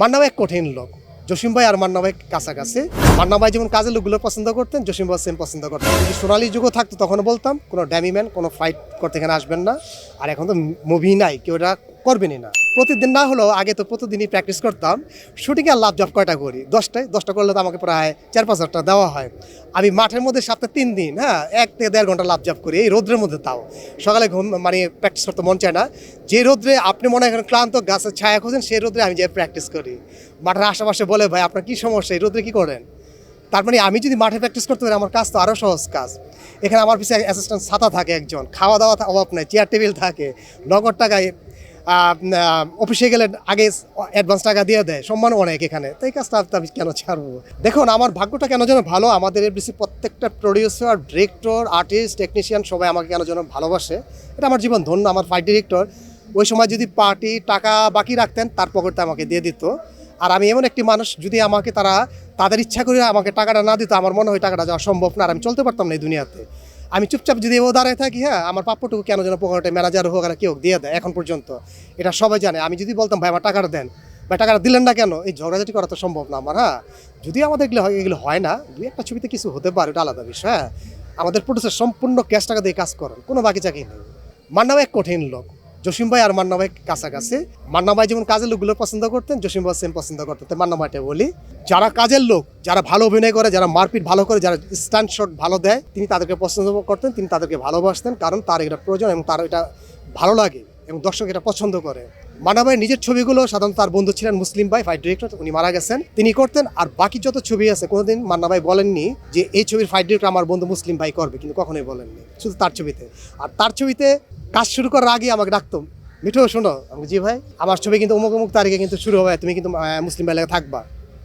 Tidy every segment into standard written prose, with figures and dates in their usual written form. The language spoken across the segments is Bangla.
মান্না ভাই এক কঠিন লোক। জসিম ভাই আর মান্না ভাই কাছাকাছি। মান্না ভাই যেমন কাজের লোকগুলো পছন্দ করতেন, জসিম ভাই সেম পছন্দ করতেন। যদি সোনালী যুগও থাকতো তখন বলতাম কোনো ড্যামি ম্যান কোনো ফাইট করতে এখানে আসবেন না। আর এখন তো মুভি নাই, কেউ এটা করবেনই না। প্রতিদিন না হলেও আগে তো প্রতিদিনই প্র্যাকটিস করতাম। শুটিংয়ে আর লাভ জব কয়টা করি? 10টা করলে তো আমাকে প্রায় 4-5 হাজার টাকা দেওয়া হয়। আমি মাঠের মধ্যে সপ্তাহে 3 দিন 1 থেকে 1.5 ঘন্টা লাভ জব করি এই রোদ্রের মধ্যে। তাও সকালে ঘুম প্র্যাকটিস করতে মন চায় না। যে রোদ্রে আপনি মনে হয় ক্লান্ত গাছের ছায়া খোঁজেন, সেই রোদ্রে আমি যে প্র্যাকটিস করি। মাঠের আশেপাশে বলে ভাই আপনার কী সমস্যা, এই রোদ্রে কী করেন? তার মানে আমি যদি মাঠে প্র্যাকটিস করতে পারি আমার কাজ তো আরও সহজ কাজ। এখানে আমার পিছিয়ে অ্যাসিস্ট্যান্ট ছাতা থাকে একজন, খাওয়া দাওয়া অভাব নেই, চেয়ার টেবিল থাকে, নগদ টাকায় অফিসে গেলে আগে অ্যাডভান্স টাকা দিয়ে দেয়, সম্মান অনেক এখানে। তাই কাজটা আমি কেন ছাড়বো? দেখুন আমার ভাগ্যটা কেন যেন ভালো, আমাদের এফডিসি প্রত্যেকটা প্রডিউসার, ডিরেক্টর, আর্টিস্ট, টেকনিশিয়ান সবাই আমাকে কেন যেন ভালোবাসে। এটা আমার জীবন ধন্য। আমার ফাইট ডিরেক্টর ওই সময় যদি পার্টি টাকা বাকি রাখতেন তার পকেটে আমাকে দিয়ে দিত। আর আমি এমন একটি মানুষ, যদি আমাকে তাদের ইচ্ছা করে আমাকে টাকাটা না দিত, আমার মনে হয় টাকাটা যাওয়া সম্ভব না, আর আমি চলতে পারতাম না এই দুনিয়াতে। আমি চুপচাপ যদি ও দাঁড়ায় থাকি, আমার প্রাপ্যটুকু কেন যেন পকেটে ম্যানেজার হোক আর কেউ দিয়ে দেয় এখন পর্যন্ত। এটা সবাই জানে। আমি যদি বলতাম ভাই আমার টাকাটা দেন, ভাই টাকাটা দিলেন না কেন, এই ঝগড়াঝাটি করা তো সম্ভব না আমার। যদি আমাদের এগুলো হয় না, দুই একটা ছবিতে কিছু হতে পারে, ওটা আলাদা বিষয়। আমাদের প্রডিউসার সম্পূর্ণ ক্যাশ টাকা দিয়ে কাজ করেন, কোনো বাকি চাকরি নেই। মান্না ভাই এক কঠিন লোক। জসিম ভাই আর মান্না ভাই কাছাকাছি। মান্না ভাই যেমন কাজের লোকগুলো পছন্দ করতেন, জসিম ভাই সেম পছন্দ করতেন। তাই মান্না ভাইটা বলি, যারা কাজের লোক, যারা ভালো অভিনয় করে, যারা মারপিট ভালো করে, যারা স্টান্ট শট ভালো দেয়, তিনি তাদেরকে পছন্দ করতেন, তিনি তাদেরকে ভালোবাসতেন, কারণ তার এটা প্রয়োজন এবং তার এটা ভালো লাগে এবং দর্শক এটা পছন্দ করে। মান্না ভাই নিজের ছবিগুলো সাধারণত তার বন্ধু ছিলেন মুসলিম ভাই, ফাইট ডিরেক্টর, উনি মারা গেছেন, তিনি করতেন। আর বাকি যত ছবি আছে কোনোদিন মান্না ভাই বলেননি যে এই ছবির ফাইট ডিরেক্টর আমার বন্ধু মুসলিম ভাই করবে, কিন্তু কখনোই বলেননি, শুধু তার ছবিতে। আর তার ছবিতে কাজ শুরু করার আগে আমাকে ডাকতো, মিঠু শোনো, আমাকে জি ভাই আমার ছবি কিন্তু অমুক অমুক তারিখে কিন্তু শুরু হবে, তুমি কিন্তু মুসলিম ভাই লাগে থাকবা।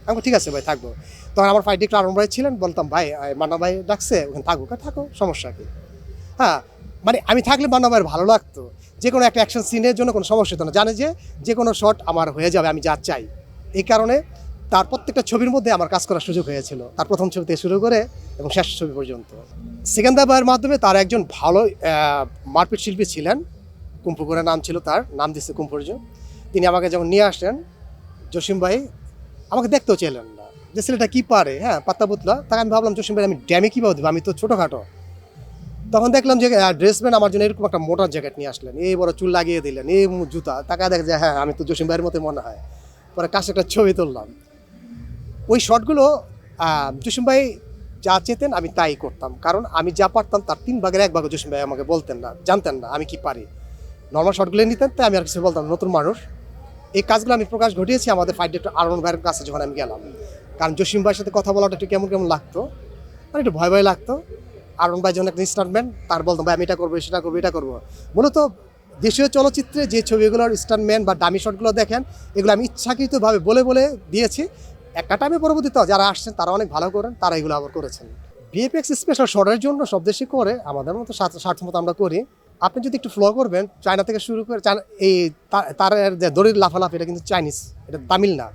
আমি ঠিক আছে ভাই থাকবো। তখন আমার ফাইট ডিরেক্টর আরম ভাই ছিলেন, বলতাম ভাই মান্না ভাই ডাকছে ওখানে থাকুক, আর থাকো, সমস্যা কি। মানে আমি থাকলে মান্না ভাইয়ের ভালো লাগতো। যে কোনো একটা অ্যাকশন সিনের জন্য কোনো সমস্যা হতো না, জানে যে কোনো শট আমার হয়ে যাবে, আমি যা চাই। এই কারণে তার প্রত্যেকটা ছবির মধ্যে আমার কাজ করার সুযোগ হয়েছিল, তার প্রথম ছবি থেকে শুরু করে এবং শেষ ছবি পর্যন্ত। সিকান্দার ভাইয়ের মাধ্যমে তার একজন ভালো মারপিট শিল্পী ছিলেন, কুম্ফু করে নাম ছিল, তার নাম দিচ্ছে কুম্ফুর্য। তিনি আমাকে যখন নিয়ে আসলেন, জসিম ভাই আমাকে দেখতেও চাইলেন না, যে ছেলেটা কী পারে, পাত্তা পুতলা। তাকে আমি ভাবলাম জসিম ভাই আমি ড্যামে কীভাবে দেবো, আমি তো ছোটোখাটো। তখন দেখলাম যে ড্রেসম্যান আমার জন্য এরকম একটা মোটর জ্যাকেট নিয়ে আসলেন, এই বড় চুল লাগিয়ে দিলেন, এই জুতা। তাকে দেখে যে আমি তো জসিম ভাইয়ের মতো মনে হয়। পরে কাছে একটা ছবি তুললাম। ওই শটগুলো জসিম ভাই যা চেতেন আমি তাই করতাম, কারণ আমি যা পারতাম তার 3/1 জসিম ভাই আমাকে বলতেন না, জানতেন না আমি কি পারি। নর্মাল শটগুলো নিতেন, তাই আমি আর কিছু বলতাম, নতুন মানুষ। এই কাজগুলো আমি প্রকাশ ঘটিয়েছি আমাদের ফাইট ডিরেক্টর আরমান ভাইয়ের কাছে যখন আমি গেলাম, কারণ জসিম ভাইয়ের সাথে কথা বলাটা একটু কেমন কেমন লাগতো, মানে একটু ভয় ভয় লাগতো। আরমান ভাই যখন একটা স্টান্টম্যান, তার বলতাম ভাই আমি এটা করবো, সেটা করবো, এটা করবো। মূলত দেশীয় চলচ্চিত্রে যে ছবিগুলোর স্টান্টম্যান বা ডামি শটগুলো দেখেন, এগুলো আমি ইচ্ছাকৃতভাবে বলে দিয়েছি। একটা টাইমে পরবর্তীতে যারা আসছেন তারা অনেক ভালো করেন, তারা এগুলো আবার করেছেন। ভিএফএক্স স্পেশাল শটের জন্য সব দেশই করে, আমাদের মতো স্বার্থমতো আমরা করি। আপনি যদি একটু ফলো করবেন, চায়না থেকে শুরু করে, এই তার যে দড়ির লাফালাফি, এটা কিন্তু চাইনিজ, এটা তামিল না।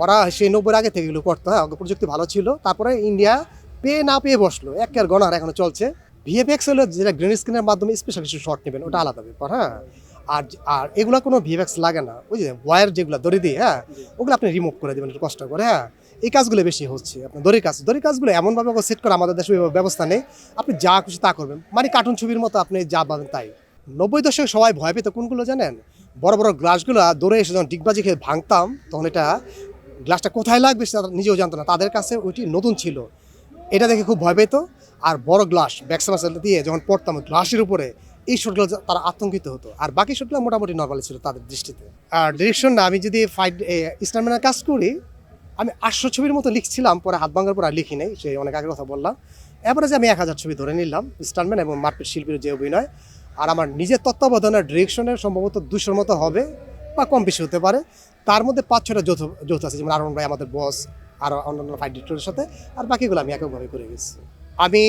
ওরা সেই 90-এর আগে থেকে এগুলো করতো। প্রযুক্তি ভালো ছিল, তারপরে ইন্ডিয়া পেয়ে না পেয়ে বসলো, একের গণার এখনো চলছে। ভিএফএক্স হলো যেটা গ্রিন স্ক্রিনের মাধ্যমে স্পেশাল কিছু শট নেবেন, ওটা আলাদা ব্যাপার। আর এগুলো কোনো ভিএফএক্স লাগে না, ওই যে ওয়্যার যেগুলো দড়ি দিয়ে, ওগুলো আপনি রিমুভ করে দেবেন একটু কষ্ট করে। এই কাজগুলো বেশি হচ্ছে আপনার দড়ির কাজগুলো এমনভাবে সেট করা, আমাদের দেশে ব্যবস্থা নেই। আপনি যা খুশি তা করবেন, মানে কার্টুন ছবির মতো আপনি যা পাবেন তাই। 90 দশকে সবাই ভয় পেত কোনগুলো জানেন? বড় বড় গ্লাসগুলো দৌড়ে এসে যখন ডিগবাজি খেয়ে ভাঙতাম, তখন এটা গ্লাসটা কোথায় লাগবে সেটা নিজেও জানতো না, তাদের কাছে ওইটি নতুন ছিল, এটা দেখে খুব ভয় পেত। আর বড় গ্লাস ব্যাকসামাসেল দিয়ে যখন পড়তাম গ্লাসের উপরে, এই শটগুলো তারা আতঙ্কিত হতো। আর বাকি শটগুলো মোটামুটি নর্মালি ছিল তাদের দৃষ্টিতে। আর ডিরেকশন না, আমি যদি ফাইট স্টারম্যানের কাজ করি, আমি 800 ছবির মতো লিখছিলাম, পরে হাত ভাঙার পর আর লিখি নেই, সেই অনেক আগের কথা বললাম। এবারে যে আমি 1000 ছবি ধরে নিলাম স্টারম্যান এবং মারপিট শিল্পীর যে অভিনয়। আর আমার নিজের তত্ত্বাবধানের ডিরেকশনের সম্ভবত 200-র মতো হবে বা কম বেশি হতে পারে। তার মধ্যে 5-6টা যৌথ আছে, যেমন আরমান ভাই আমাদের বস, আর অন্যান্য ফাইট ডিরেক্টরের সাথে, আর বাকিগুলো আমি এককভাবে করে গেছি। আমি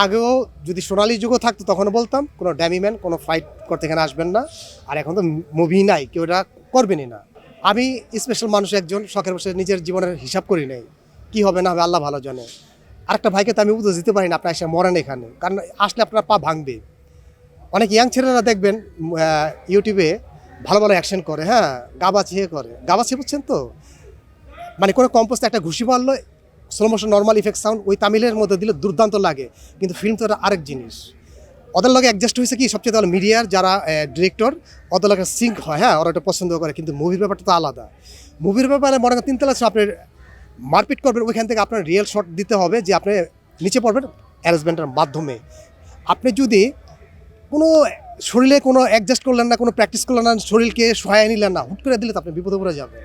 আগেও যদি সোনালী যুগও থাকতো তখন বলতাম কোনো ড্যামি ম্যান কোনো ফাইট করতে এখানে আসবেন না। আর এখন তো মুভি নাই, কেউ এটা করবেনই না। আমি স্পেশাল মানুষ একজন, শখের বসে নিজের জীবনের হিসাব করি নাই, কী হবে না হবে আল্লাহ ভালো জানে। আরেকটা ভাইকে তো আমি উপদেশ দিতে পারি না আপনার এসে মরেন এখানে, কারণ আসলে আপনার পা ভাঙবে। অনেক ইয়াং ছেলেরা দেখবেন ইউটিউবে ভালো ভালো অ্যাকশন করে, হ্যাঁ, গাবাছিয়ে করে, গাবাছিয়ে বুঝছেন তো, মানে কোনো কম্পোস্ট একটা ঘুষি মারলো, slow motion normal effect sound ওই তামিলের মধ্যে দিলে দুর্দান্ত লাগে, কিন্তু ফিল্ম তো এটা আরেক জিনিস। ওদের লগে অ্যাডজাস্ট হয়েছে কি সবচেয়ে ভালো মিডিয়ার যারা ডিরেক্টর, ওদের লগে সিঙ্ক হয়, হ্যাঁ, ওরা এটা পছন্দ করে, কিন্তু মুভির ব্যাপারটা তো আলাদা। মুভির ব্যাপারে মনে করেন তিনতলা আপনার মারপিট করবেন, ওইখান থেকে আপনার রিয়েল শট দিতে হবে যে আপনি নিচে পড়বেন অ্যারেঞ্জমেন্টের মাধ্যমে। আপনি যদি কোনো শরীরে কোনো অ্যাডজাস্ট করলেন না, কোনো প্র্যাকটিস করলেন না, শরীরকে সহায় নিলেন না, হুট করে দিলে তো আপনি বিপদে পড়ে যাবেন।